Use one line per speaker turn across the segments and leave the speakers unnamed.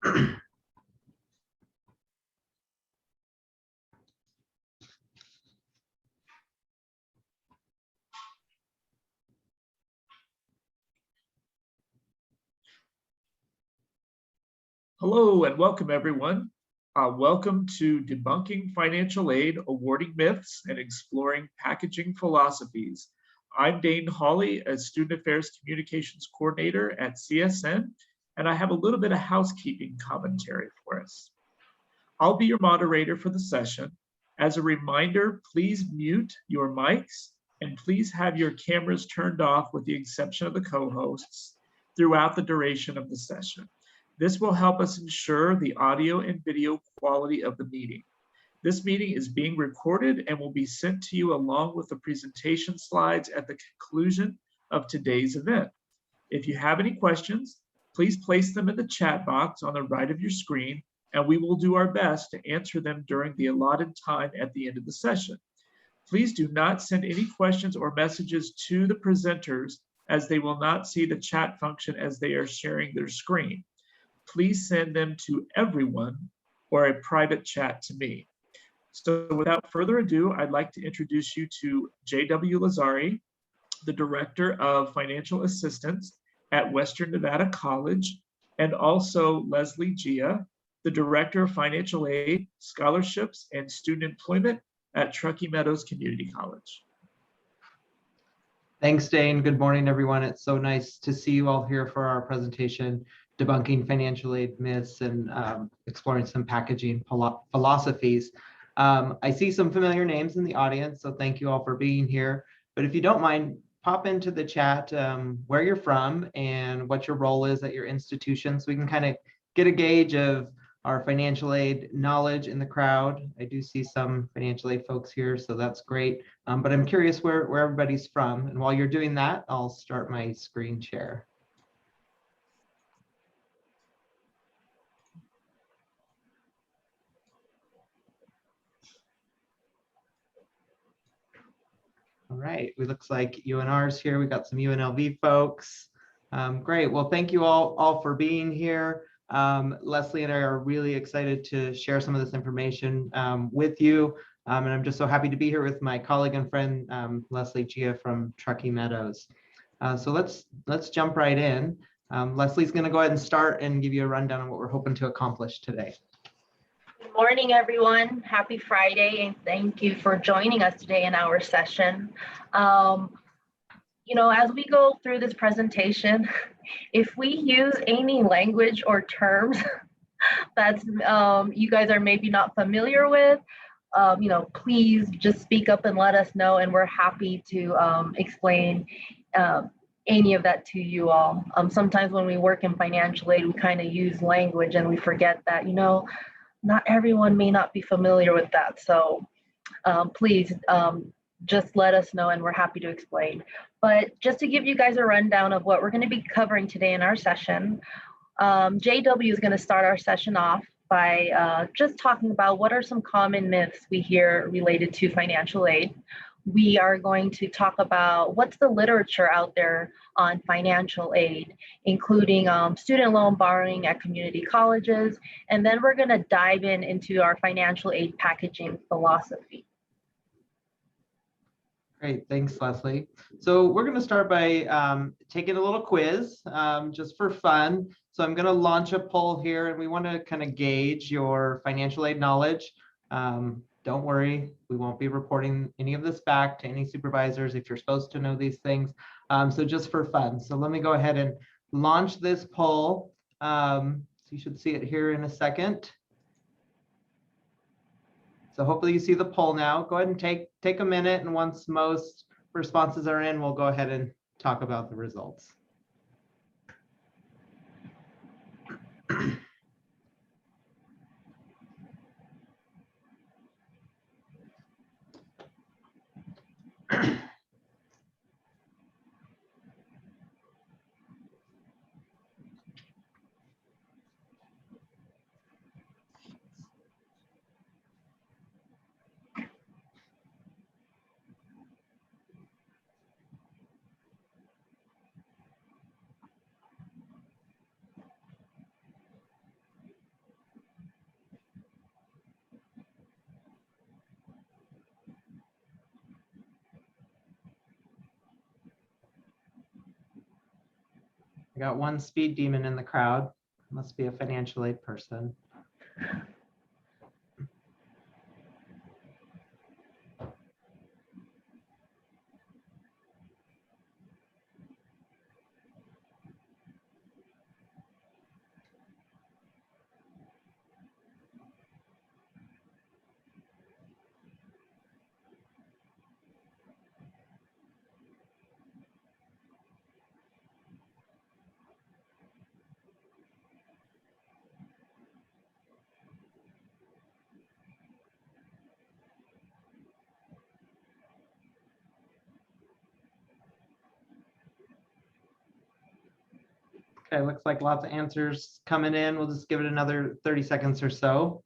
Hello and welcome everyone. Welcome to Debunking Financial Aid, Awarding Myths and Exploring Packaging Philosophies. I'm Dane Hawley, a Student Affairs Communications Coordinator at CSN, and I have a little bit of housekeeping commentary for us. I'll be your moderator for the session. As a reminder, please mute your mics and please have your cameras turned off with the exception of the co-hosts throughout the duration of the session. This will help us ensure the audio and video quality of the meeting. This meeting is being recorded and will be sent to you along with the presentation slides at the conclusion of today's event. If you have any questions, please place them in the chat box on the right of your screen, and we will do our best to answer them during the allotted time at the end of the session. Please do not send any questions or messages to the presenters as they will not see the chat function as they are sharing their screen. Please send them to everyone or a private chat to me. So without further ado, I'd like to introduce you to J.W. Lazzari, the Director of Financial Assistance at Western Nevada College, and also Leslie Gia, the Director of Financial Aid, Scholarships, and Student Employment at Truckee Meadows Community College.
Thanks, Dane. Good morning, everyone. It's so nice to see you all here for our presentation, Debunking Financial Aid Myths and Exploring some Packaging Philosophies. I see some familiar names in the audience, so thank you all for being here. But if you don't mind, pop into the chat where you're from and what your role is at your institution so we can kind of get a gauge of our financial aid knowledge in the crowd. I do see some financial aid folks here, so that's great. But I'm curious where everybody's from. And while you're doing that, I'll start my screen share. All right, it looks like UNR's here. We got some UNLV folks. Great, well, thank you all for being here. Leslie and I are really excited to share some of this information with you. And I'm just so happy to be here with my colleague and friend, Leslie Gia from Truckee Meadows. So let's jump right in. Leslie's gonna go ahead and start and give you a rundown on what we're hoping to accomplish today.
Good morning, everyone. Happy Friday, and thank you for joining us today in our session. As we go through this presentation, if we use any language or terms that you guys are maybe not familiar with, please just speak up and let us know, and we're happy to explain any of that to you all. Sometimes when we work in financial aid, we kind of use language and we forget that, not everyone may not be familiar with that. So please just let us know and we're happy to explain. But just to give you guys a rundown of what we're going to be covering today in our session, JW is going to start our session off by just talking about what are some common myths we hear related to financial aid. We are going to talk about what's the literature out there on financial aid, including student loan borrowing at community colleges. And then we're going to dive into our financial aid packaging philosophy.
Great, thanks, Leslie. So we're going to start by taking a little quiz just for fun. So I'm going to launch a poll here, and we want to kind of gauge your financial aid knowledge. Don't worry, we won't be reporting any of this back to any supervisors if you're supposed to know these things. So just for fun. So let me go ahead and launch this poll. So you should see it here in a second. So hopefully you see the poll now. Go ahead and take a minute, and once most responses are in, we'll go ahead and talk about the results. I got one speed demon in the crowd. Must be a financial aid person. Okay, looks like lots of answers coming in. We'll just give it another 30 seconds or so.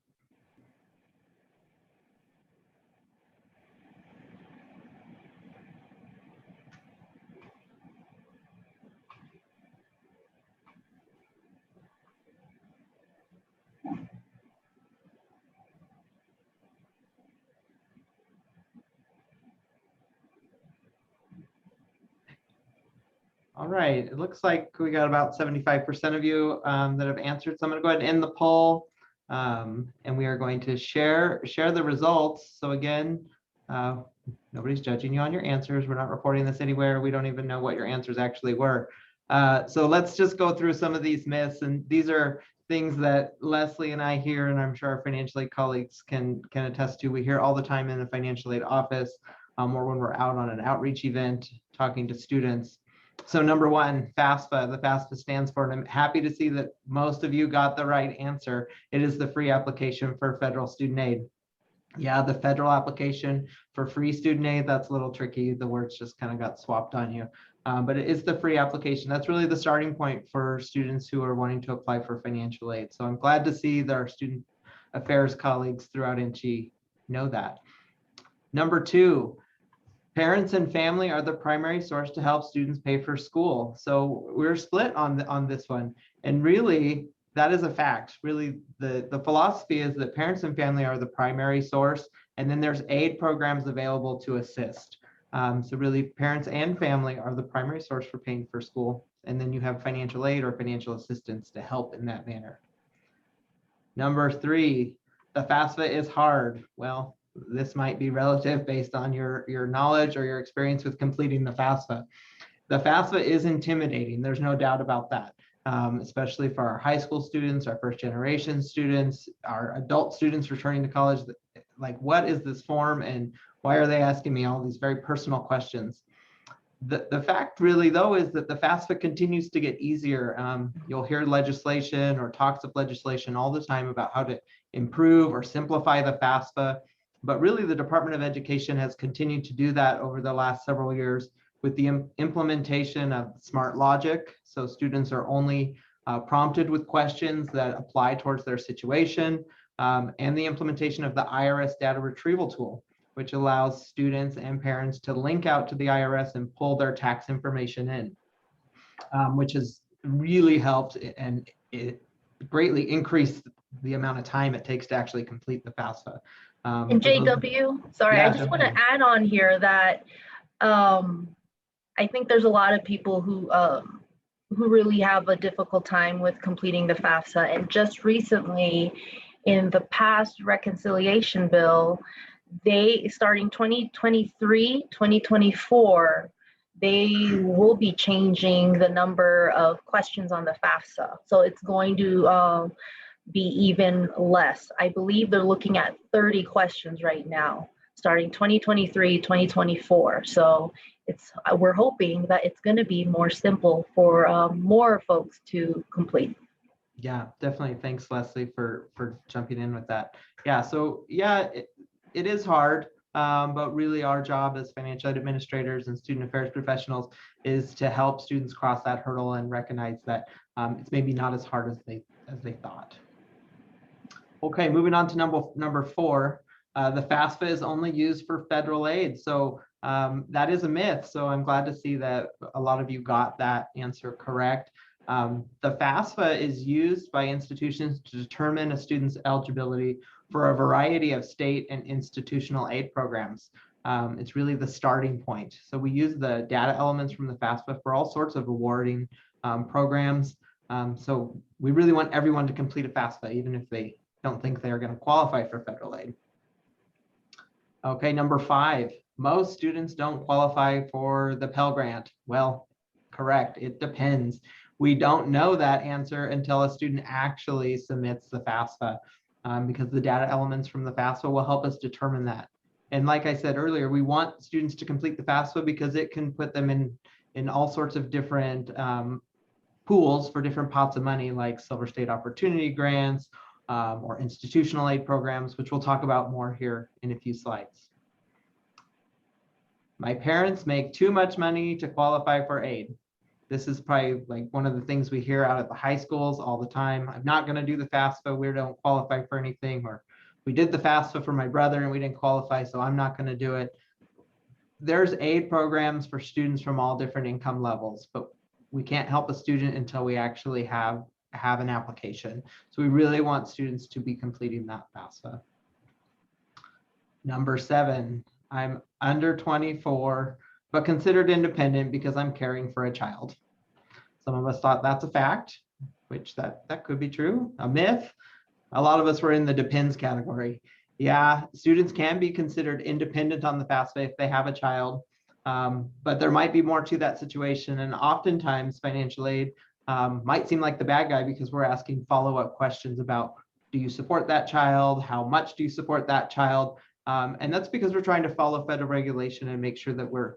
All right, it looks like we got about 75% of you that have answered. So I'm gonna go ahead and end the poll, and we are going to share the results. So again, nobody's judging you on your answers. We're not reporting this anywhere. We don't even know what your answers actually were. So let's just go through some of these myths, and these are things that Leslie and I hear, and I'm sure our financial aid colleagues can attest to. We hear all the time in the financial aid office, or when we're out on an outreach event talking to students. So number one, FAFSA. The FAFSA stands for, and I'm happy to see that most of you got the right answer. It is the free application for federal student aid. Yeah, the federal application for free student aid, that's a little tricky. The words just kind of got swapped on you. But it is the free application. That's really the starting point for students who are wanting to apply for financial aid. So I'm glad to see that our student affairs colleagues throughout NC know that. Number two, parents and family are the primary source to help students pay for school. So we're split on this one. And really, that is a fact. Really, the philosophy is that parents and family are the primary source, and then there's aid programs available to assist. So really, parents and family are the primary source for paying for school. And then you have financial aid or financial assistance to help in that manner. Number three, the FAFSA is hard. Well, this might be relative based on your knowledge or your experience with completing the FAFSA. The FAFSA is intimidating. There's no doubt about that, especially for our high school students, our first generation students, our adult students returning to college. Like, what is this form and why are they asking me all these very personal questions? The fact really, though, is that the FAFSA continues to get easier. You'll hear legislation or talks of legislation all the time about how to improve or simplify the FAFSA. But really, the Department of Education has continued to do that over the last several years with the implementation of smart logic. So students are only prompted with questions that apply towards their situation, and the implementation of the IRS data retrieval tool, which allows students and parents to link out to the IRS and pull their tax information in, which has really helped and it greatly increased the amount of time it takes to actually complete the FAFSA.
And JW, sorry,
yeah,
I just want to add on here that I think there's a lot of people who really have a difficult time with completing the FAFSA. And just recently, in the past reconciliation bill, they, starting 2023, 2024, they will be changing the number of questions on the FAFSA. So it's going to be even less. I believe they're looking at 30 questions right now, starting 2023, 2024. So we're hoping that it's going to be more simple for more folks to complete.
Yeah, definitely. Thanks, Leslie, for jumping in with that. Yeah, so yeah, it is hard, but really our job as financial aid administrators and student affairs professionals is to help students cross that hurdle and recognize that it's maybe not as hard as they thought. Okay, moving on to number four, the FAFSA is only used for federal aid. So that is a myth. So I'm glad to see that a lot of you got that answer correct. The FAFSA is used by institutions to determine a student's eligibility for a variety of state and institutional aid programs. It's really the starting point. So we use the data elements from the FAFSA for all sorts of awarding programs. So we really want everyone to complete a FAFSA, even if they don't think they're going to qualify for federal aid. Okay, number 5, most students don't qualify for the Pell Grant. Well, correct, it depends. We don't know that answer until a student actually submits the FAFSA, because the data elements from the FAFSA will help us determine that. And like I said earlier, we want students to complete the FAFSA because it can put them in all sorts of different pools for different pots of money, like Silver State Opportunity Grants, or institutional aid programs, which we'll talk about more here in a few slides. My parents make too much money to qualify for aid. This is probably like one of the things we hear out at the high schools all the time. I'm not going to do the FAFSA. We don't qualify for anything. Or we did the FAFSA for my brother and we didn't qualify, so I'm not going to do it. There's aid programs for students from all different income levels, but we can't help a student until we actually have an application. So we really want students to be completing that FAFSA. Number 7, I'm under 24, but considered independent because I'm caring for a child. Some of us thought that's a fact, which that could be true. A myth, a lot of us were in the depends category. Yeah, students can be considered independent on the FAFSA if they have a child, but there might be more to that situation. And oftentimes financial aid might seem like the bad guy because we're asking follow-up questions about, do you support that child? How much do you support that child? And that's because we're trying to follow federal regulation and make sure that we're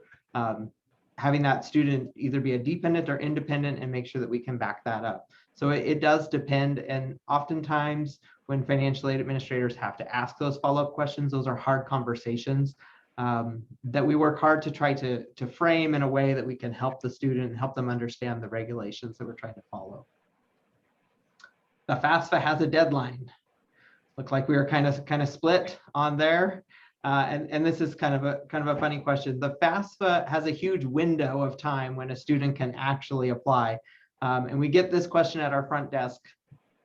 having that student either be a dependent or independent and make sure that we can back that up. So it does depend. And oftentimes when financial aid administrators have to ask those follow-up questions, those are hard conversations that we work hard to try to frame in a way that we can help the student and help them understand the regulations that we're trying to follow. The FAFSA has a deadline. Look like we were kind of split on there. And this is kind of a funny question. The FAFSA has a huge window of time when a student can actually apply. And we get this question at our front desk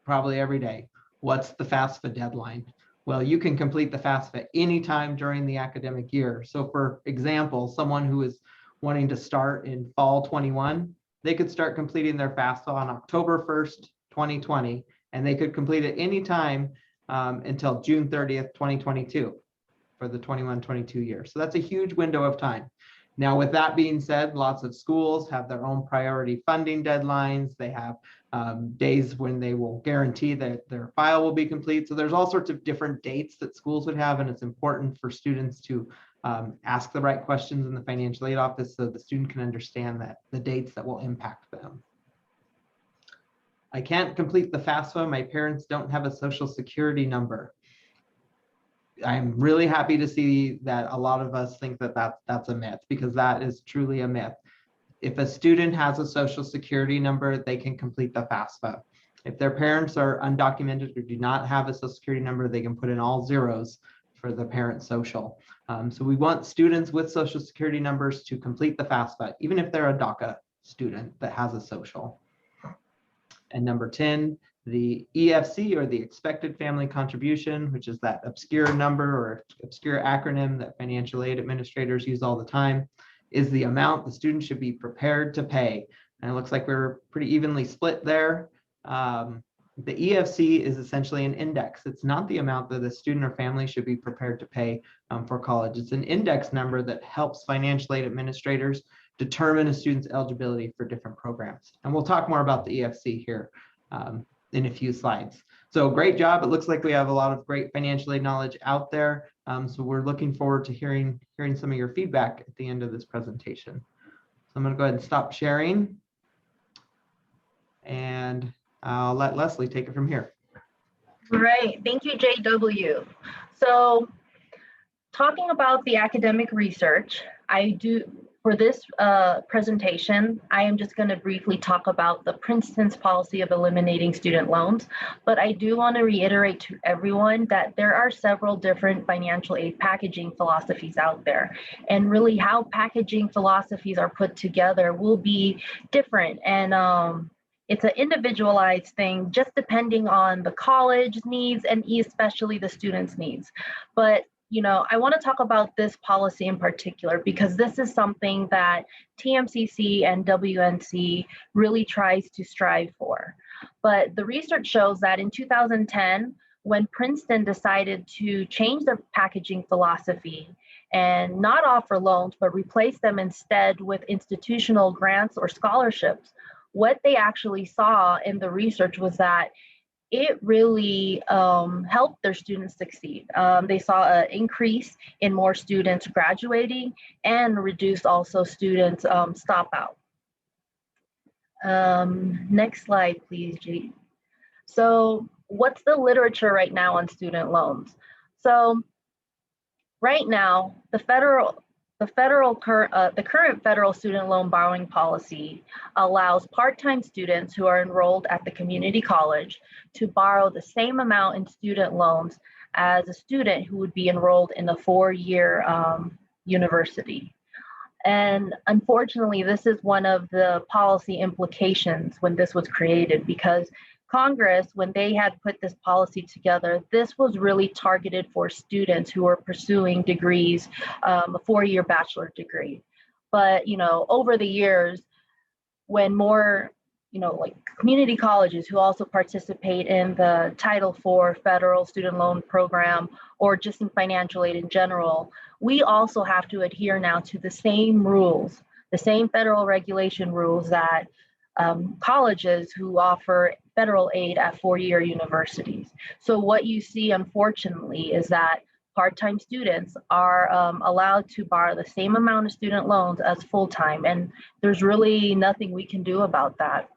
probably every day. What's the FAFSA deadline? Well, you can complete the FAFSA anytime during the academic year. So for example, someone who is wanting to start in fall 21, they could start completing their FAFSA on October 1st, 2020, and they could complete it anytime until June 30th, 2022 for the 21-22 year. So that's a huge window of time. Now, with that being said, lots of schools have their own priority funding deadlines. They have days when they will guarantee that their file will be complete. So there's all sorts of different dates that schools would have, and it's important for students to ask the right questions in the financial aid office so the student can understand that the dates that will impact them. I can't complete the FAFSA. My parents don't have a social security number. I'm really happy to see that a lot of us think that that's a myth, because that is truly a myth. If a student has a social security number, they can complete the FAFSA. If their parents are undocumented or do not have a social security number, they can put in all zeros for the parent social. So we want students with social security numbers to complete the FAFSA, even if they're a DACA student that has a social. And number 10, the EFC, or the expected family contribution, which is that obscure number or obscure acronym that financial aid administrators use all the time, is the amount the student should be prepared to pay. And it looks like we're pretty evenly split there. The EFC is essentially an index. It's not the amount that the student or family should be prepared to pay for college. It's an index number that helps financial aid administrators determine a student's eligibility for different programs. And we'll talk more about the EFC here in a few slides. So great job. It looks like we have a lot of great financial aid knowledge out there. So we're looking forward to hearing some of your feedback at the end of this presentation. So I'm going to go ahead and stop sharing. And I'll let Leslie take it from here.
Great. Thank you, JW. So talking about the academic research, for this presentation, I am just going to briefly talk about the Princeton's policy of eliminating student loans, but I do want to reiterate to everyone that there are several different financial aid packaging philosophies out there, and really how packaging philosophies are put together will be different, and it's an individualized thing just depending on the college needs and especially the students' needs. But I want to talk about this policy in particular because this is something that TMCC and WNC really tries to strive for. But the research shows that in 2010, when Princeton decided to change their packaging philosophy and not offer loans, but replace them instead with institutional grants or scholarships, what they actually saw in the research was that it really helped their students succeed. They saw an increase in more students graduating and reduced also students stop out. Next slide, please, G. So what's the literature right now on student loans? So right now, the current federal student loan borrowing policy allows part-time students who are enrolled at the community college to borrow the same amount in student loans as a student who would be enrolled in a four-year university. And unfortunately, this is one of the policy implications when this was created, because Congress, when they had put this policy together, this was really targeted for students who are pursuing degrees, a four-year bachelor degree. But, over the years, when more, like community colleges who also participate in the Title IV federal student loan program or just in financial aid in general, we also have to adhere now to the same rules, the same federal regulation rules that colleges who offer federal aid at four-year universities. So what you see, unfortunately, is that part-time students are allowed to borrow the same amount of student loans as full-time, and there's really nothing we can do about that.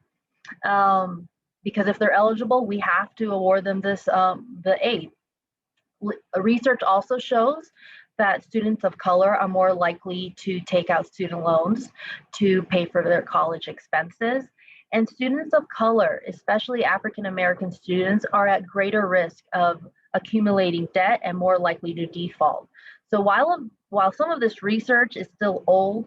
Because if they're eligible, we have to award them the aid. Research also shows that students of color are more likely to take out student loans to pay for their college expenses. And students of color, especially African American students, are at greater risk of accumulating debt and more likely to default. So while some of this research is still old,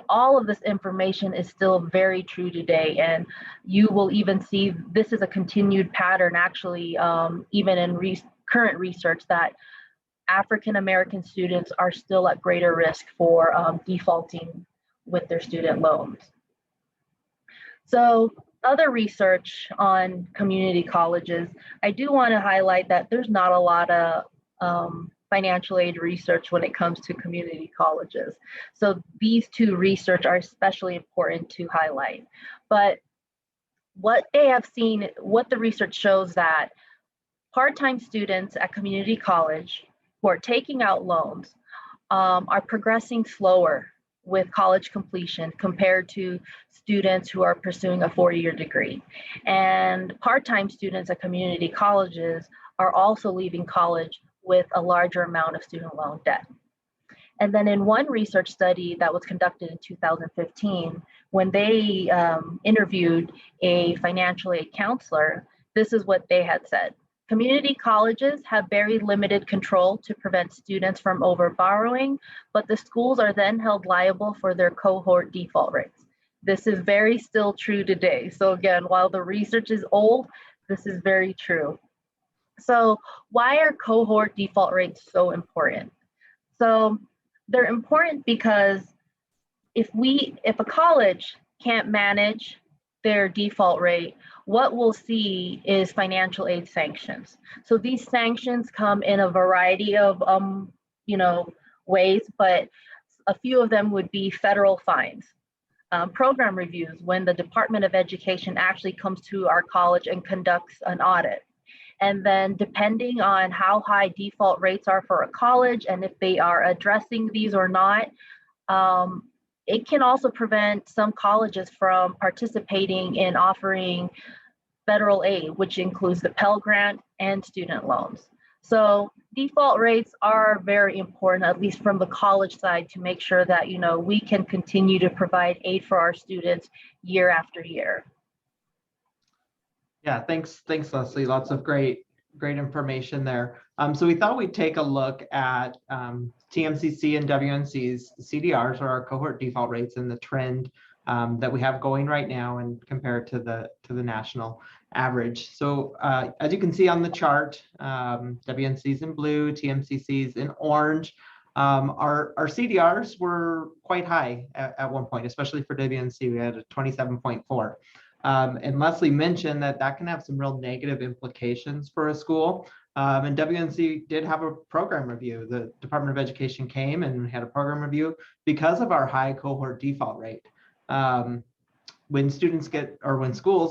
all of this information is still very true today. And you will even see this is a continued pattern, actually, even in current research, that African American students are still at greater risk for defaulting with their student loans. So other research on community colleges, I do want to highlight that there's not a lot of financial aid research when it comes to community colleges. So these two research are especially important to highlight. But what they have seen, what the research shows, that part-time students at community college who are taking out loans are progressing slower with college completion compared to students who are pursuing a four-year degree. And part-time students at community colleges are also leaving college with a larger amount of student loan debt. And then in one research study that was conducted in 2015, when they interviewed a financial aid counselor, this is what they had said. Community colleges have very limited control to prevent students from overborrowing, but the schools are then held liable for their cohort default rates. This is very still true today. So again, while the research is old, this is very true. So why are cohort default rates so important? So they're important because if a college can't manage their default rate, what we'll see is financial aid sanctions. So these sanctions come in a variety of ways, but a few of them would be federal fines, program reviews when the Department of Education actually comes to our college and conducts an audit. And then depending on how high default rates are for a college and if they are addressing these or not, it can also prevent some colleges from participating in offering federal aid, which includes the Pell Grant and student loans. So default rates are very important, at least from the college side, to make sure that we can continue to provide aid for our students year after year.
Yeah, thanks, Leslie. Lots of great information there. So we thought we'd take a look at TMCC and WNC's CDRs, or our cohort default rates, and the trend that we have going right now and compare it to the national average. So as you can see on the chart, WNC's in blue, TMCC's in orange. Our CDRs were quite high at one point, especially for WNC. We had a 27.4. And Leslie mentioned that can have some real negative implications for a school. And WNC did have a program review. The Department of Education came and had a program review because of our high cohort default rate. When schools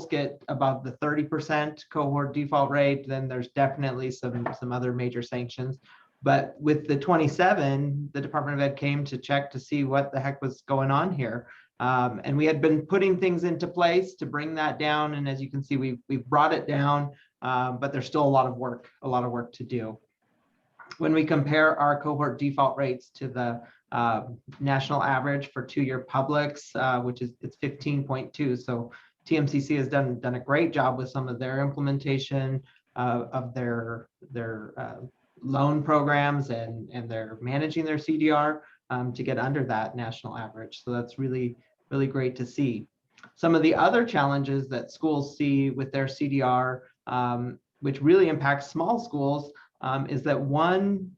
get above the 30% cohort default rate, then there's definitely some other major sanctions. But with the 27, the Department of Ed came to check to see what the heck was going on here. And we had been putting things into place to bring that down. And as you can see, we've brought it down, but there's still a lot of work to do. When we compare our cohort default rates to the national average for two-year publics, which is it's 15.2. So TMCC has done a great job with some of their implementation of their loan programs and they're managing their CDR to get under that national average. So that's really great to see. Some of the other challenges that schools see with their CDR, which really impacts small schools, is that one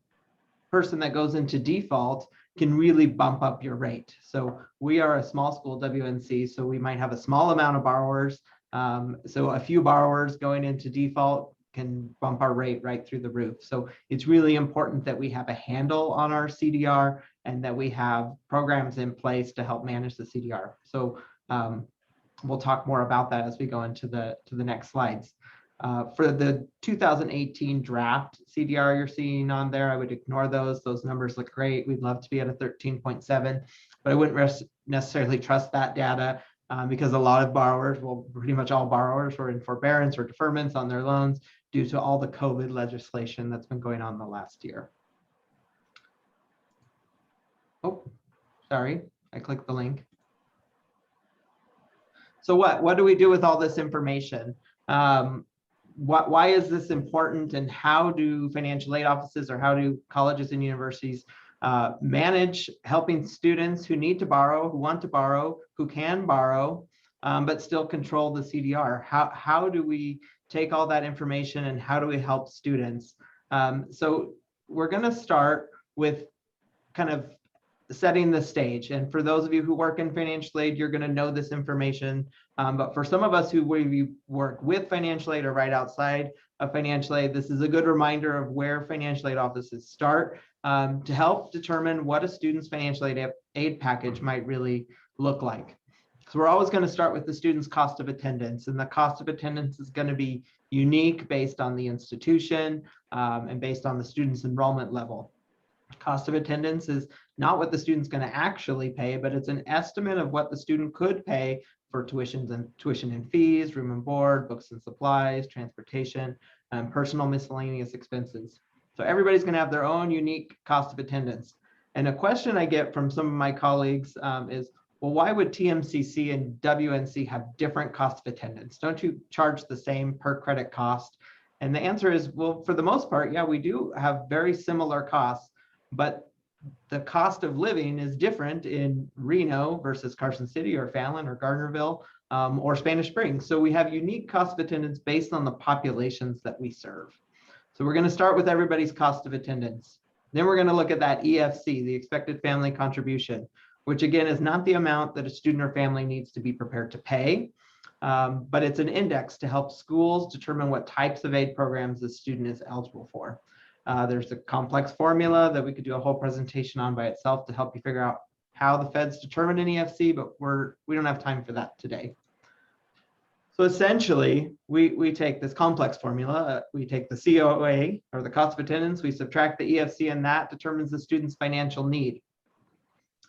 person that goes into default can really bump up your rate. So we are a small school WNC, so we might have a small amount of borrowers. So a few borrowers going into default can bump our rate right through the roof. So it's really important that we have a handle on our CDR and that we have programs in place to help manage the CDR. So we'll talk more about that as we go into the next slides. For the 2018 draft CDR you're seeing on there, I would ignore those. Those numbers look great. We'd love to be at a 13.7, but I wouldn't necessarily trust that data because a lot of borrowers, well, pretty much all borrowers were in forbearance or deferments on their loans due to all the COVID legislation that's been going on the last year. Oh, sorry, I clicked the link. So what do we do with all this information? Why is this important, and how do financial aid offices or how do colleges and universities manage helping students who need to borrow, who want to borrow, who can borrow, but still control the CDR? How do we take all that information and how do we help students? So we're going to start with kind of setting the stage. And for those of you who work in financial aid, you're going to know this information. But for some of us who work with financial aid or right outside of financial aid, this is a good reminder of where financial aid offices start to help determine what a student's financial aid package might really look like. So we're always going to start with the student's cost of attendance, and the cost of attendance is going to be unique based on the institution and based on the student's enrollment level. Cost of attendance is not what the student's going to actually pay, but it's an estimate of what the student could pay for tuition and fees, room and board, books and supplies, transportation, and personal miscellaneous expenses. So everybody's going to have their own unique cost of attendance. And a question I get from some of my colleagues is, well, why would TMCC and WNC have different cost of attendance? Don't you charge the same per credit cost? And the answer is, well, for the most part, yeah, we do have very similar costs, but the cost of living is different in Reno versus Carson City or Fallon or Gardnerville or Spanish Springs. So we have unique cost of attendance based on the populations that we serve. So we're going to start with everybody's cost of attendance. Then we're going to look at that EFC, the expected family contribution, which again is not the amount that a student or family needs to be prepared to pay, but it's an index to help schools determine what types of aid programs the student is eligible for. There's a complex formula that we could do a whole presentation on by itself to help you figure out how the feds determine an EFC, but we don't have time for that today. So essentially, we take this complex formula, we take the COA, or the cost of attendance, we subtract the EFC, and that determines the student's financial need.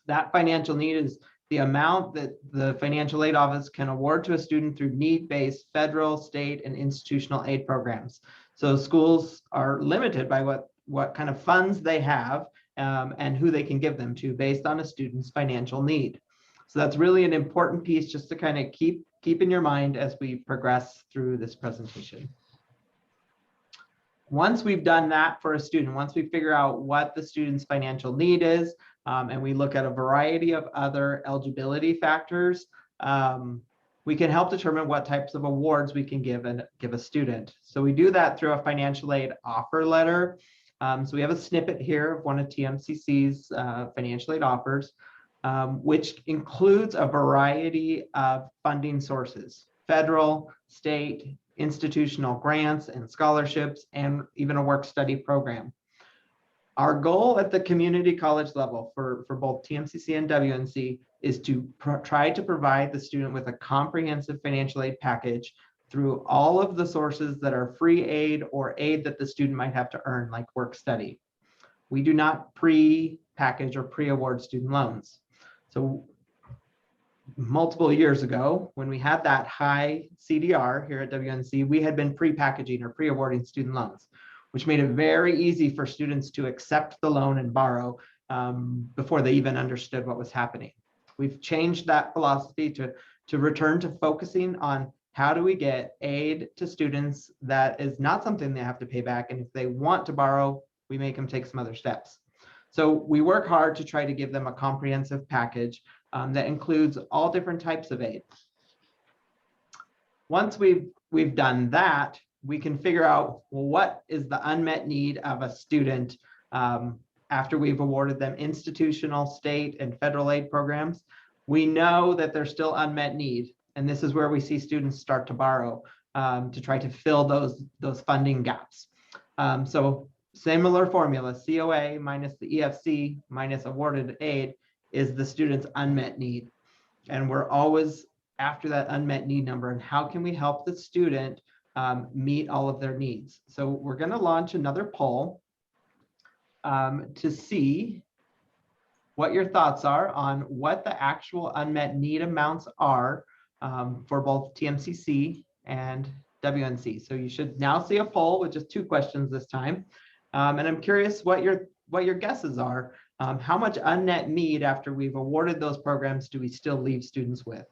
That financial need is the amount that the financial aid office can award to a student through need-based federal, state, and institutional aid programs. So schools are limited by what kind of funds they have and who they can give them to based on a student's financial need. So that's really an important piece just to kind of keep in your mind as we progress through this presentation. Once we've done that for a student, once we figure out what the student's financial need is, and we look at a variety of other eligibility factors, we can help determine what types of awards we can give a student. So we do that through a financial aid offer letter. So we have a snippet here of one of TMCC's financial aid offers, which includes a variety of funding sources: federal, state, institutional grants and scholarships, and even a work-study program. Our goal at the community college level for both TMCC and WNC is to try to provide the student with a comprehensive financial aid package through all of the sources that are free aid or aid that the student might have to earn, like work study. We do not pre-package or pre-award student loans. So multiple years ago, when we had that high CDR here at WNC, we had been pre-packaging or pre-awarding student loans, which made it very easy for students to accept the loan and borrow before they even understood what was happening. We've changed that philosophy to return to focusing on how do we get aid to students that is not something they have to pay back. And if they want to borrow, we make them take some other steps. So we work hard to try to give them a comprehensive package that includes all different types of aid. Once we've done that, we can figure out, well, what is the unmet need of a student after we've awarded them institutional, state, and federal aid programs. We know that there's still unmet need, and this is where we see students start to borrow to try to fill those funding gaps. So similar formula: COA minus the EFC minus awarded aid is the student's unmet need. And we're always after that unmet need number, and how can we help the student meet all of their needs. So we're going to launch another poll to see what your thoughts are on what the actual unmet need amounts are for both TMCC and WNC. So you should now see a poll with just 2 questions this time. And I'm curious what your guesses are. How much unmet need after we've awarded those programs do we still leave students with?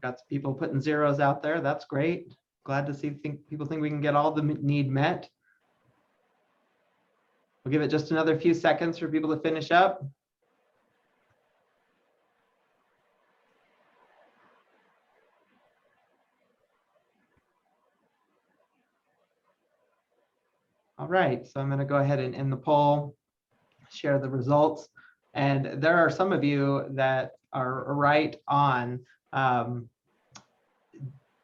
Got some people putting zeros out there. That's great. Glad to see people think we can get all the need met. We'll give it just another few seconds for people to finish up. All right, so I'm going to go ahead and end the poll, share the results. And there are some of you that are right on.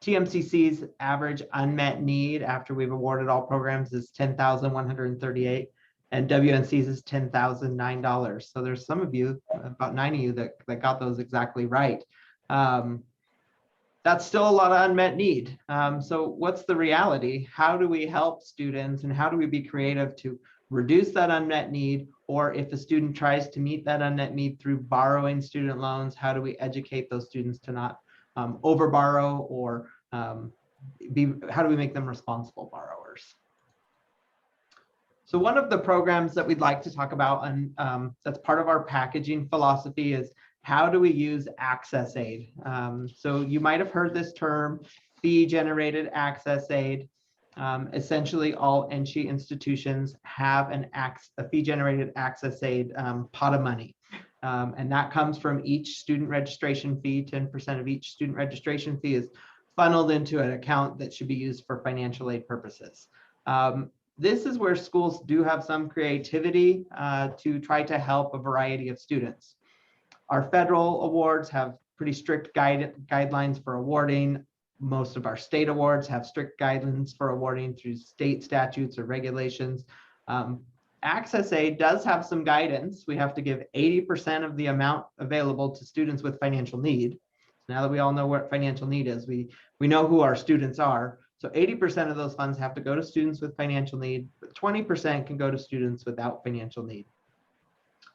TMCC's average unmet need after we've awarded all programs is $10,138, and WNC's is $10,009. So there's some of you, about 9 of you, that got those exactly right. That's still a lot of unmet need. So what's the reality? How do we help students, and how do we be creative to reduce that unmet need? Or if a student tries to meet that unmet need through borrowing student loans, how do we educate those students to not over borrow, or how do we make them responsible borrowers? So one of the programs that we'd like to talk about, and that's part of our packaging philosophy, is how do we use access aid? So you might have heard this term, fee-generated access aid. Essentially, all NC institutions have a fee-generated access aid pot of money. And that comes from each student registration fee. 10% of each student registration fee is funneled into an account that should be used for financial aid purposes. This is where schools do have some creativity to try to help a variety of students. Our federal awards have pretty strict guidelines for awarding. Most of our state awards have strict guidelines for awarding through state statutes or regulations. Access aid does have some guidance. We have to give 80% of the amount available to students with financial need. Now that we all know what financial need is, we know who our students are. So 80% of those funds have to go to students with financial need, but 20% can go to students without financial need.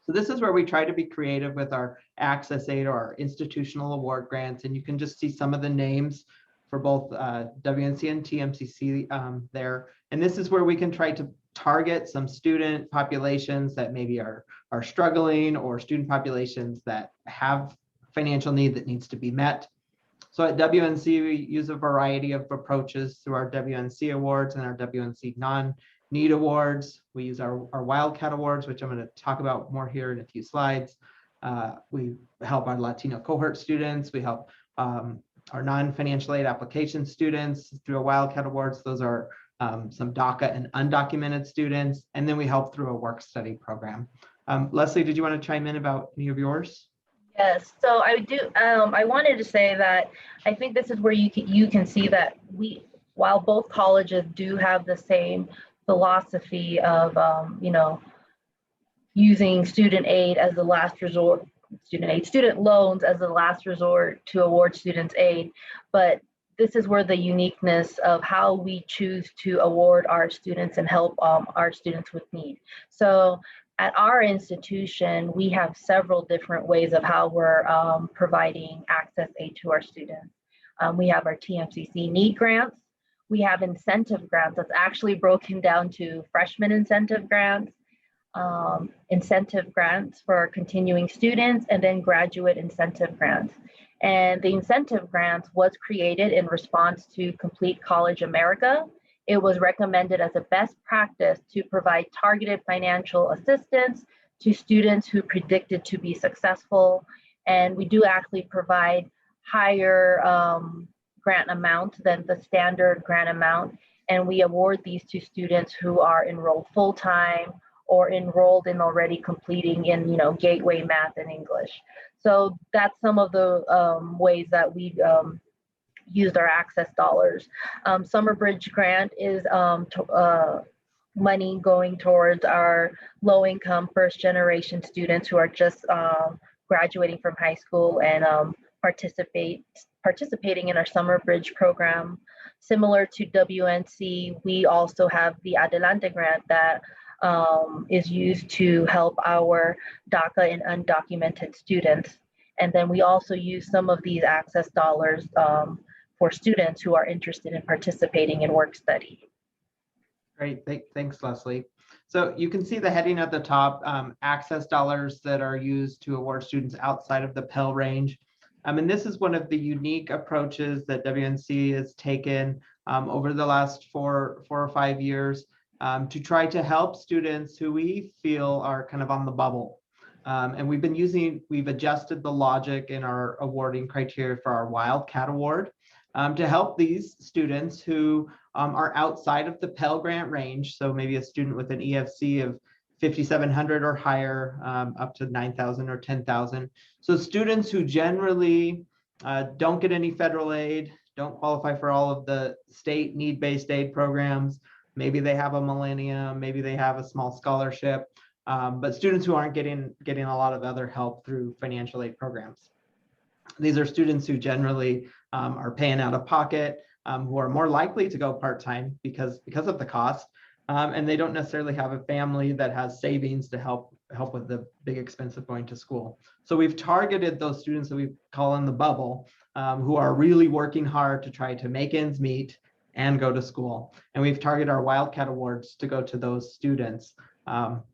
So this is where we try to be creative with our access aid or our institutional award grants. And you can just see some of the names for both WNC and TMCC there. And this is where we can try to target some student populations that maybe are struggling, or student populations that have financial need that needs to be met. So at WNC, we use a variety of approaches through our WNC awards and our WNC non-need awards. We use our Wildcat awards, which I'm going to talk about more here in a few slides. We help our Latino cohort students. We help our non-financial aid application students through a Wildcat awards. Those are some DACA and undocumented students. And then we help through a work study program. Leslie, did you want to chime in about any of yours?
Yes, so I do. I wanted to say that I think this is where you can see that while both colleges do have the same philosophy of using student aid as the last resort, student loans as the last resort to award students aid, but this is where the uniqueness of how we choose to award our students and help our students with need. So at our institution, we have several different ways of how we're providing access aid to our students. We have our TMCC need grants. We have incentive grants that's actually broken down to freshman incentive grants, incentive grants for continuing students, and then graduate incentive grants. And the incentive grants was created in response to Complete College America. It was recommended as a best practice to provide targeted financial assistance to students who predicted to be successful. And we do actually provide higher grant amount than the standard grant amount. And we award these to students who are enrolled full-time or enrolled in already completing in gateway math and English. So that's some of the ways that we used our access dollars. Summer Bridge grant is money going towards our low-income first-generation students who are just graduating from high school and participating in our Summer Bridge program. Similar to WNC, we also have the Adelante grant that is used to help our DACA and undocumented students. And then we also use some of these access dollars for students who are interested in participating in work study.
Great, thanks, Leslie. So you can see the heading at the top, access dollars that are used to award students outside of the Pell range. And this is one of the unique approaches that WNC has taken over the last four or 5 years to try to help students who we feel are kind of on the bubble. And we've adjusted the logic in our awarding criteria for our Wildcat Award to help these students who are outside of the Pell Grant range. So maybe a student with an EFC of 5,700 or higher, up to 9,000 or 10,000. So students who generally don't get any federal aid, don't qualify for all of the state need-based aid programs. Maybe they have a millennium, maybe they have a small scholarship, but students who aren't getting a lot of other help through financial aid programs. These are students who generally are paying out of pocket, who are more likely to go part-time because of the cost, and they don't necessarily have a family that has savings to help with the big expense of going to school. So we've targeted those students that we call in the bubble, who are really working hard to try to make ends meet and go to school. And we've targeted our Wildcat Awards to go to those students.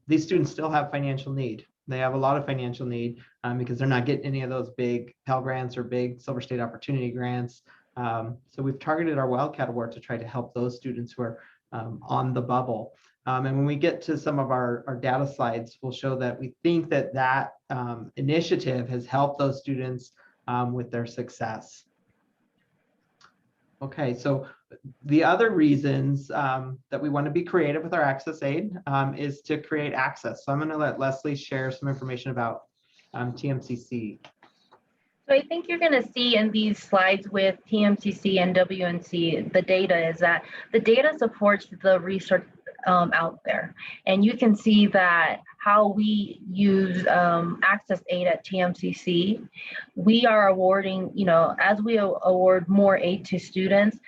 These students still have financial need. They have a lot of financial need because they're not getting any of those big Pell Grants or big Silver State Opportunity Grants. So we've targeted our Wildcat Award to try to help those students who are on the bubble. And when we get to some of our data slides, we'll show that we think that initiative has helped those students with their success. Okay, so the other reasons that we want to be creative with our access aid is to create access. So I'm going to let Leslie share some information about TMCC.
So I think you're going to see in these slides with TMCC and WNC, the data is that the data supports the research out there. And you can see that how we use access aid at TMCC, we are awarding, as we award more aid to students,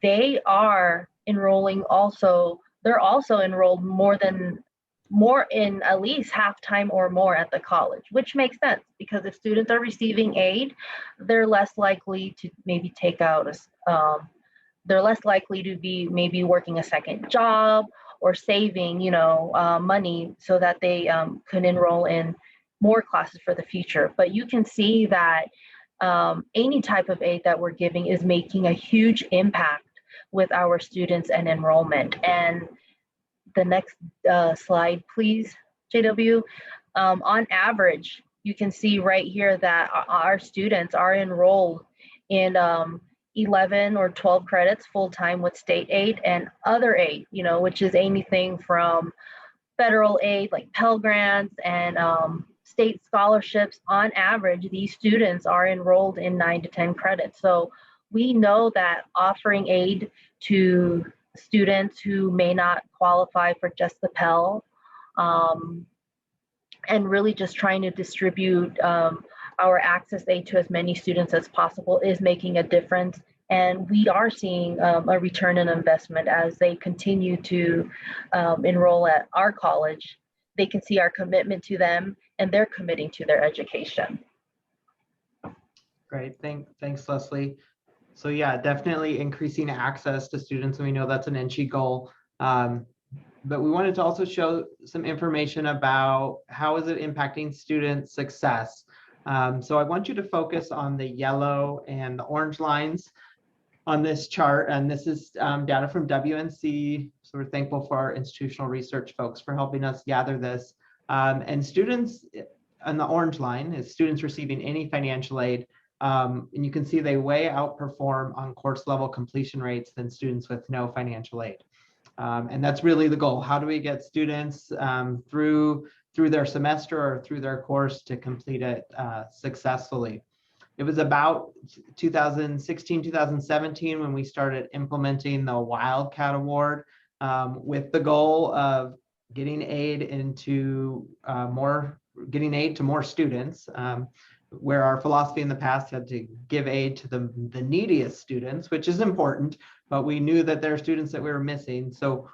they are enrolling also, they're also enrolled more in at least half time or more at the college, which makes sense because if students are receiving aid, they're less likely to maybe take out they're less likely to be maybe working a second job or saving, money so that they can enroll in more classes for the future. But you can see that any type of aid that we're giving is making a huge impact with our students and enrollment. And the next slide, please, JW. On average, you can see right here that our students are enrolled in 11 or 12 credits full-time with state aid and other aid, which is anything from federal aid like Pell Grants and state scholarships. On average, these students are enrolled in 9 to 10 credits. So we know that offering aid to students who may not qualify for just the Pell, and really just trying to distribute our access aid to as many students as possible is making a difference. And we are seeing a return on investment as they continue to enroll at our college. They can see our commitment to them and they're committing to their education.
Great, thanks, Leslie. So yeah, definitely increasing access to students, and we know that's an NCHE goal. But we wanted to also show some information about how is it impacting student success. So I want you to focus on the yellow and the orange lines on this chart, and this is data from WNC. So we're thankful for our institutional research folks for helping us gather this. And students on the orange line is students receiving any financial aid. And you can see they way outperform on course level completion rates than students with no financial aid. And that's really the goal. How do we get students through their semester or through their course to complete it successfully? It was about 2016, 2017 when we started implementing the Wildcat Award with the goal of getting aid to more students, where our philosophy in the past had to give aid to the neediest students, which is important, but we knew that there are students that we were missing. So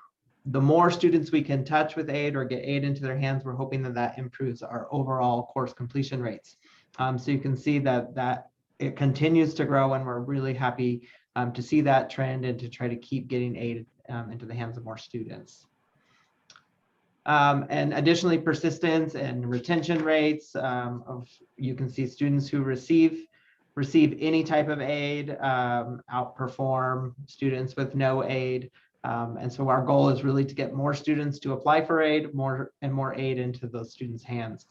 the more students we can touch with aid or get aid into their hands, we're hoping that improves our overall course completion rates. So you can see that it continues to grow, and we're really happy to see that trend and to try to keep getting aid into the hands of more students. And additionally, persistence and retention rates you can see students who receive any type of aid outperform students with no aid. And so our goal is really to get more students to apply for aid, more aid into those students' hands.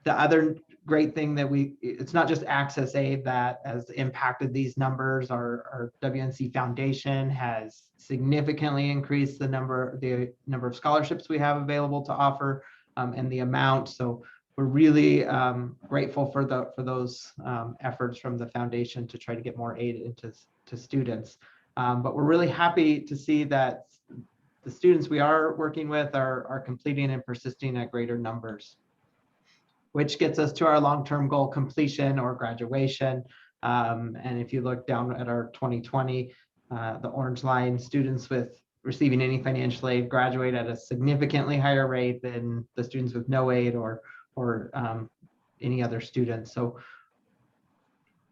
The other great thing that it's not just access aid that has impacted these numbers. Our WNC Foundation has significantly increased the number of scholarships we have available to offer and the amount. So we're really grateful for those efforts from the foundation to try to get more aid into students. But we're really happy to see that the students we are working with are completing and persisting at greater numbers, which gets us to our long-term goal, completion or graduation. And if you look down at our 2020, the orange line, students with receiving any financial aid graduate at a significantly higher rate than the students with no aid or any other students. So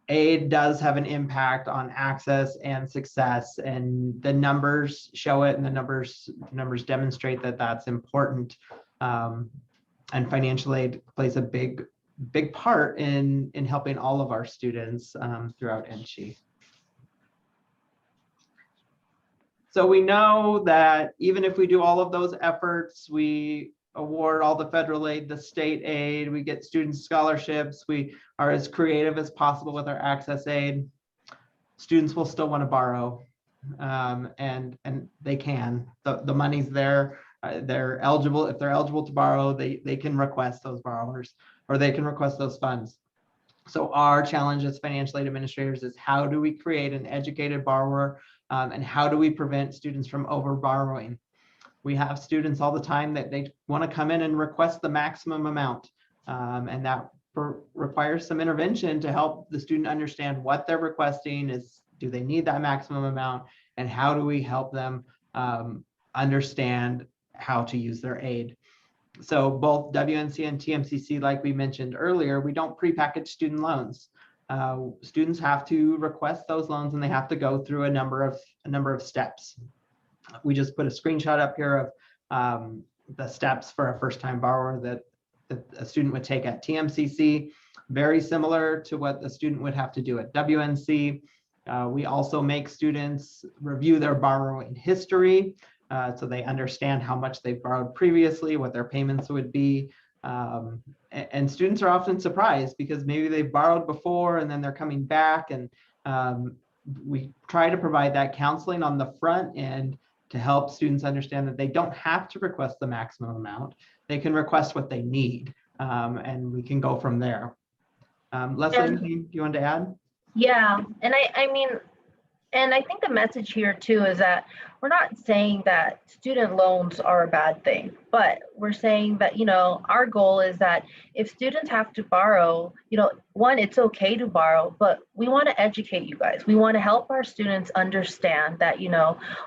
aid does have an impact on access and success, and the numbers show it, and the numbers demonstrate that that's important. And financial aid plays a big part in helping all of our students throughout NCHE. So we know that even if we do all of those efforts, we award all the federal aid, the state aid, we get student scholarships, we are as creative as possible with our access aid, students will still want to borrow, and they can. The money's there. They're eligible. If they're eligible to borrow, they can request those borrowers, or they can request those funds. So our challenge as financial aid administrators is how do we create an educated borrower, and how do we prevent students from over borrowing? We have students all the time that they want to come in and request the maximum amount, and that requires some intervention to help the student understand what they're requesting is. Do they need that maximum amount, and how do we help them understand how to use their aid? So both WNC and TMCC, like we mentioned earlier, we don't prepackage student loans. Students have to request those loans, and they have to go through a number of steps. We just put a screenshot up here of the steps for a first-time borrower that a student would take at TMCC, very similar to what the student would have to do at WNC. We also make students review their borrowing history so they understand how much they've borrowed previously, what their payments would be. And students are often surprised because maybe they've borrowed before and then they're coming back, and we try to provide that counseling on the front end to help students understand that they don't have to request the maximum amount. They can request what they need, and we can go from there. Leslie, anything you want to add?
Yeah, and I mean, and I think the message here too is that we're not saying that student loans are a bad thing, but we're saying that, our goal is that if students have to borrow, one, it's okay to borrow, but we want to educate you guys. We want to help our students understand that,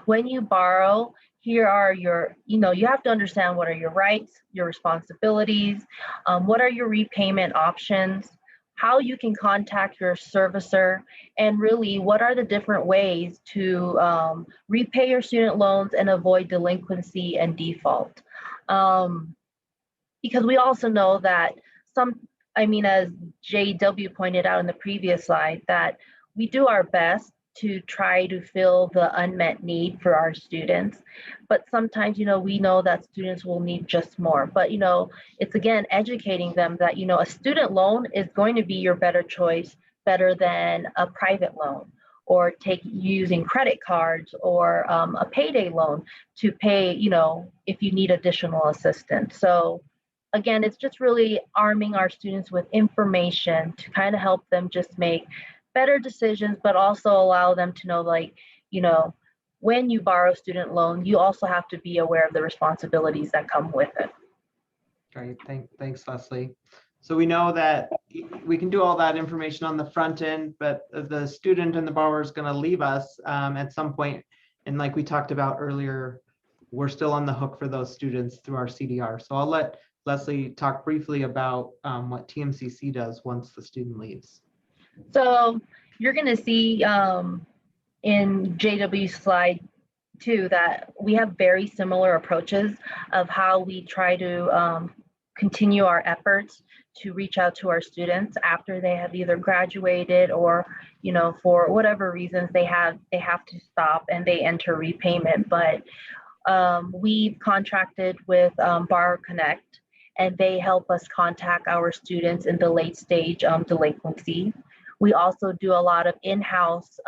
when you borrow, here are your, you have to understand what are your rights, your responsibilities, what are your repayment options, how you can contact your servicer, and really what are the different ways to repay your student loans and avoid delinquency and default. Because we also know that as JW pointed out in the previous slide, that we do our best to try to fill the unmet need for our students. But sometimes, we know that students will need just more. But, it's again, educating them that, a student loan is going to be your better choice, better than a private loan, or using credit cards or a payday loan to pay, if you need additional assistance. So again, it's just really arming our students with information to kind of help them just make better decisions, but also allow them to know, when you borrow student loan, you also have to be aware of the responsibilities that come with it.
Great, thanks, Leslie. So we know that we can do all that information on the front end, but the student and the borrower is going to leave us at some point. And like we talked about earlier, we're still on the hook for those students through our CDR. So I'll let Leslie talk briefly about what TMCC does once the student leaves.
So you're going to see in JW's slide too that we have very similar approaches of how we try to continue our efforts to reach out to our students after they have either graduated or, for whatever reasons they have to stop and they enter repayment. But we've contracted with Borrower Connect, and they help us contact our students in the late stage delinquency. We also do a lot of in-house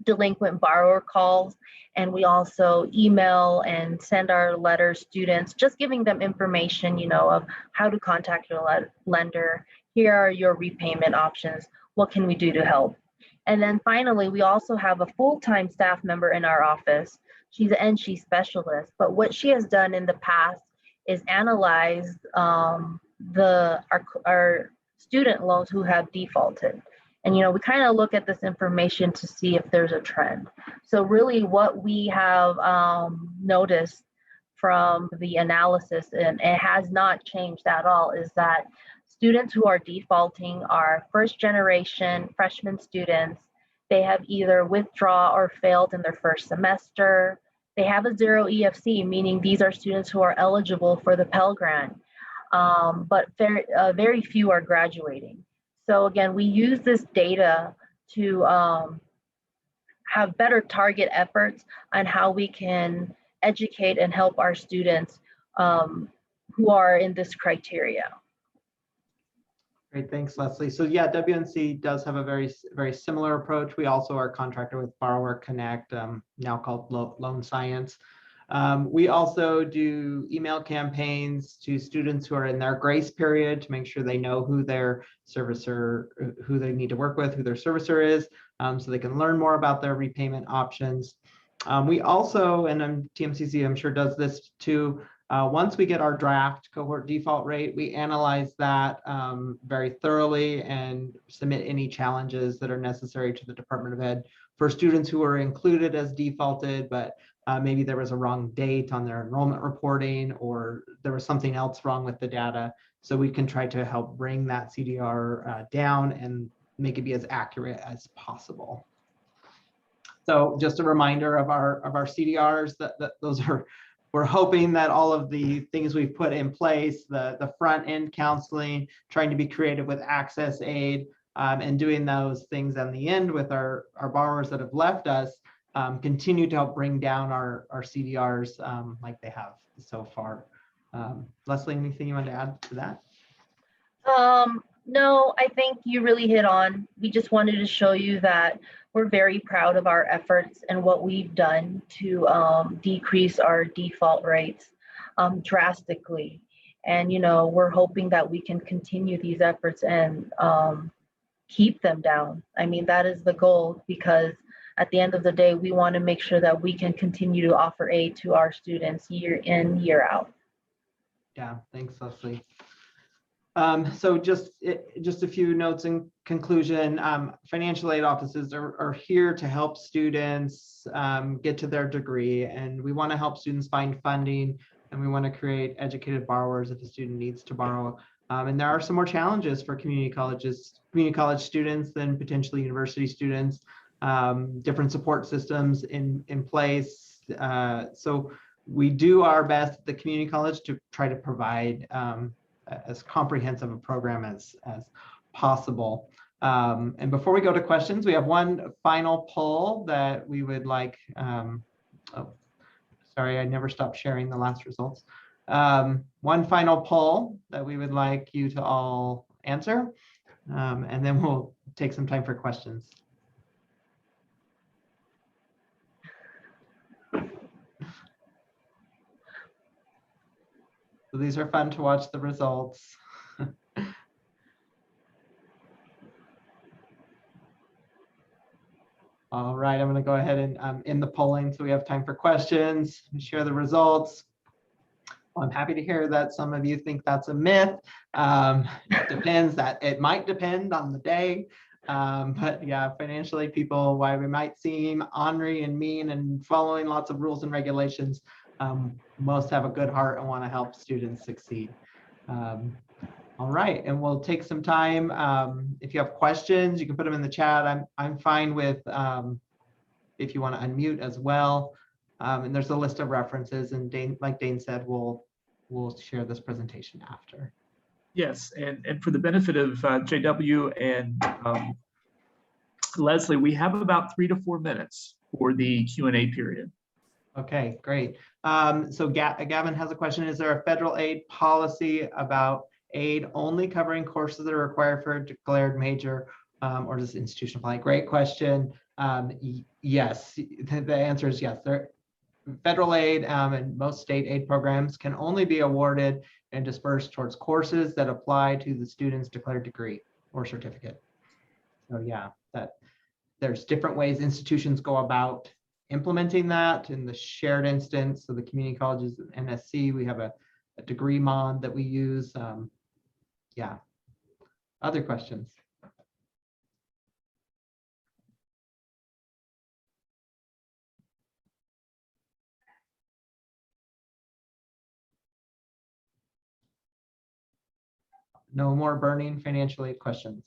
delinquent borrower calls, and we also email and send our letters students, just giving them information, of how to contact your lender. Here are your repayment options. What can we do to help? And then finally, we also have a full-time staff member in our office. She's an NC specialist, but what she has done in the past is analyze our student loans who have defaulted. And, we kind of look at this information to see if there's a trend. So really what we have noticed from the analysis, and it has not changed at all, is that students who are defaulting are first generation freshman students. They have either withdrawn or failed in their first semester. They have a 0 EFC, meaning these are students who are eligible for the Pell Grant, but very few are graduating. So again, we use this data to have better target efforts on how we can educate and help our students who are in this criteria.
Great, thanks, Leslie. So yeah, WNC does have a very similar approach. We also are contracted with Borrower Connect, now called Loan Science. We also do email campaigns to students who are in their grace period to make sure they know who their servicer, who they need to work with, who their servicer is, so they can learn more about their repayment options. We also, and TMCC I'm sure does this too, once we get our draft cohort default rate, we analyze that very thoroughly and submit any challenges that are necessary to the Department of Ed for students who are included as defaulted, but maybe there was a wrong date on their enrollment reporting, or there was something else wrong with the data. So we can try to help bring that CDR down and make it be as accurate as possible. So just a reminder of our CDRs that those are, we're hoping that all of the things we've put in place, the front end counseling, trying to be creative with access aid, and doing those things on the end with our borrowers that have left us, continue to help bring down our CDRs like they have so far. Leslie, anything you want to add to that?
No, I think you really hit on. We just wanted to show you that we're very proud of our efforts and what we've done to decrease our default rates drastically. And, you know, we're hoping that we can continue these efforts and keep them down. I mean, that is the goal, because at the end of the day, we want to make sure that we can continue to offer aid to our students year in, year out.
Yeah, thanks, Leslie. So just a few notes in conclusion. Financial aid offices are here to help students get to their degree, and we want to help students find funding, and we want to create educated borrowers if a student needs to borrow. And there are some more challenges for community college students than potentially university students. Different support systems in place. So we do our best at the community college to try to provide as comprehensive a program as possible. And before we go to questions, we have one final poll that we would like. Oh, sorry, I never stopped sharing the last results. One final poll that we would like you to all answer, and then we'll take some time for questions. So these are fun to watch the results. All right, I'm going to go ahead and end the polling so we have time for questions and share the results. Well, I'm happy to hear that some of you think that's a myth. It might depend on the day. But yeah, financial aid people, while we might seem ornery and mean and following lots of rules and regulations, most have a good heart and want to help students succeed. All right, and we'll take some time. If you have questions, you can put them in the chat. I'm fine with if you want to unmute as well. And there's a list of references, and Dane, like Dane said, we'll share this presentation after.
Yes, and for the benefit of JW and Leslie, we have about 3 to 4 minutes for the Q&A period.
Okay, great. So Gavin has a question. Is there a federal aid policy about aid only covering courses that are required for a declared major, or does institution apply? Great question. Yes, the answer is yes. Federal aid and most state aid programs can only be awarded and dispersed towards courses that apply to the student's declared degree or certificate. So yeah, there's different ways institutions go about implementing that. In the shared instance, so the community colleges and NSC, we have a degree mod that we use. Yeah, other questions? No more burning financial aid questions.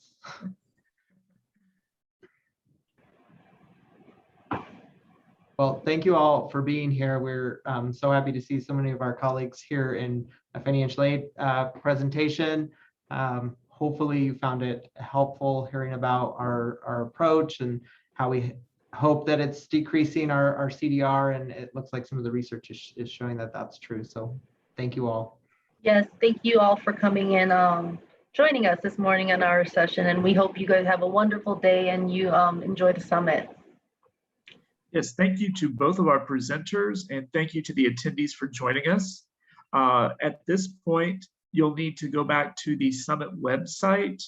Well, thank you all for being here. We're so happy to see so many of our colleagues here in a financial aid presentation. Hopefully you found it helpful hearing about our approach and how we hope that it's decreasing our CDR, and it looks like some of the research is showing that that's true. So thank you all.
Yes, thank you all for coming in, joining us this morning on our session, and we hope you guys have a wonderful day and you enjoy the summit.
Yes, thank you to both of our presenters, and thank you to the attendees for joining us. At this point, you'll need to go back to the summit website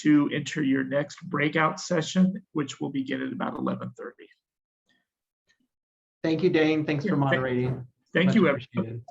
to enter your next breakout session, which will begin at about 11:30.
Thank you, Dane. Thanks for moderating.
Thank you, everyone.